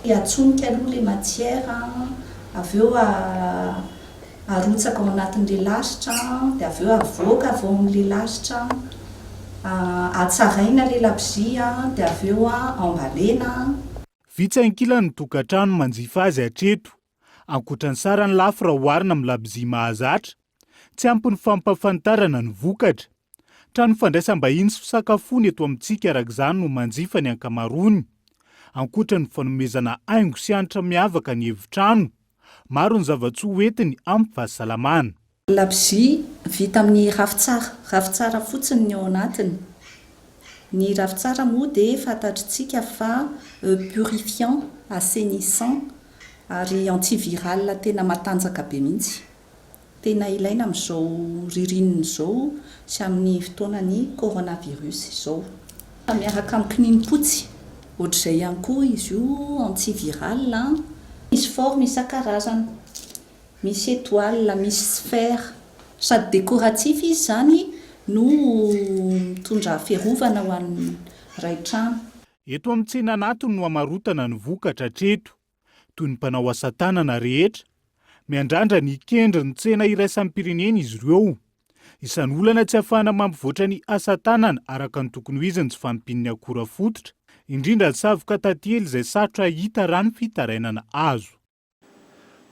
Atsonika aloha le matière, avy eo arotsaka ao anatin'le lasitra, dia avy eo avoaka avy ao amin'le lasitra, atsaraina le labozia, dia avy eo ambalena. Vitsy ankilany ny tokantrano manjifa azy hatreto. Ankoatran'ny sarany lafo raha oharina amin'ny labozia mahazatra, tsy ampy ny fampafantarana ny vokatra. Trano fandraisam-bahiny sy fisakafoana eto amintsika arak'izany no manjifa ny ankamarony. Ankoatra ny fanomezana haingo sy hanitra miavaka ny efitrano, maro ny zava-tsoa entiny amin'ny fahasalamana. Labozia vita amin'ny ravitsara fotsiny ny ao anatiny. Ny ravitsara moa dia fantatritsika fa purifiant, assainissant ary antiviral tena matanjaka be mihitsy. Tena ilaina amin'izao ririnina izao sy amin'ny fotoanan'ny coronavirus izao. Miaraka amin'ny kininimpotsy, ohatr'izay ihany koa izy io antiviral. Misy forme isan-karazany, misy étoile, misy sphère, sady décoratif izy zany no mitondra fiarovana ho an'ny ray-trano. Eto amin'ny tsena anatiny no hamarotana ny vokatra hatreto, toy ny mpanao asa tanana rehetra. Miandrandra ny kendry ny tsena iraisan'ny pirenena izy ireo. Isan'ny olana tsy ahafahana mampivoatra ny asa tanana araka ny tokony ho izy ny tsy fampin'ny akora fototra, indrindra ny savoka tantely izay sarotra hita raha ny fitarainana azo.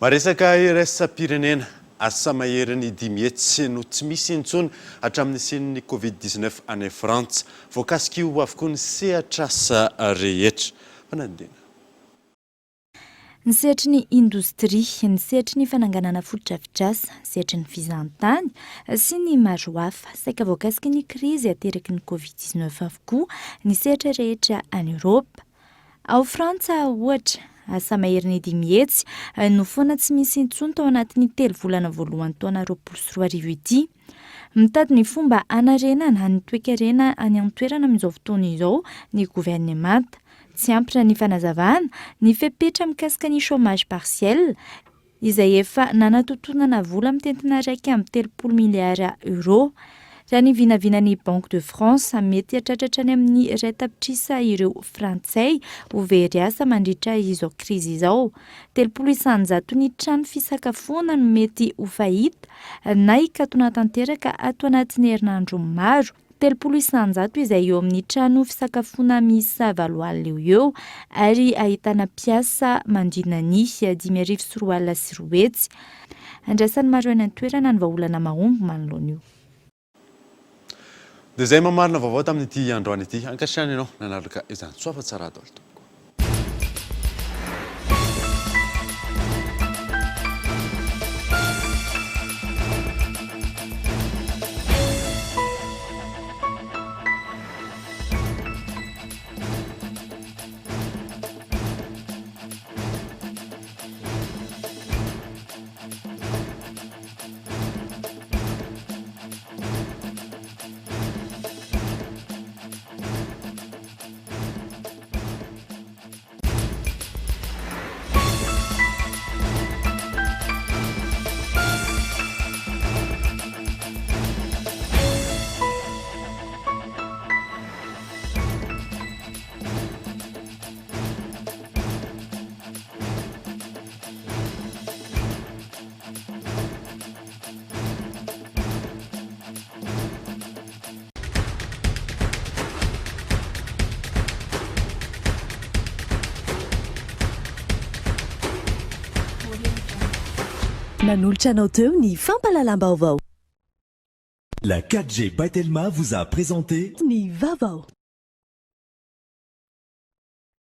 Maresaka iraisam-pirenena, asa maherin'ny 10 hetsy no tsy misy intsony hatramin'ny sin'ny Covid-19 any Frantsa. Voakasika io avokoa ny sehatr'asa rehetra. Fanandina. Ny sehatry ny indostria, ny sehatry ny fananganana fototra-afitrasa, sehatry ny fizahantany sy ny maro hafa. Saika voakasika ny krizy ateraky ny Covid-19 avokoa ny sehatra rehetra any Europa. Ao Frantsa ohatra, asa maherin'ny 10 hetsy no foana tsy misy intsony tao anatin'ny 3 volana voalohany taona 2024 ity. Mitady ny fomba anarenana ny toekarena any an-toerana amin'izao fotoana izao ny gouvernemanta. Tsy ampy ny fanazavana ny fepetra mikasika ny chômage partiel izay efa nanatotonana vola mitentina 1,3 miliara euro. Raha ny vinavinan'ny Banque de France mety hatratratra any amin'ny iray tapitrisa ireo frantsay ho very asa mandritra izao krizy izao. 300 ny trano fisakafoana no mety ho fahita na hikatona tanteraka ato anatin'ny herinandro maro. 300 izay eo amin'ny trano fisakafoana miisa 7 alina eo ary ahitana mpiasa mandrina ny 5,4 sy 4 hetsy. Andrasan'ny maro any an-toerana ny vahaolana mahomby manoloana io. Dia izay mamarina vaovao tamin'ity androany ity, ankasitrany ianao nanaraka izany soafa tsara daholo tompoko. Nanolotra anao teo ny fampalalam-baovao. La 4G by Telma vous a présenté Ni Vavao.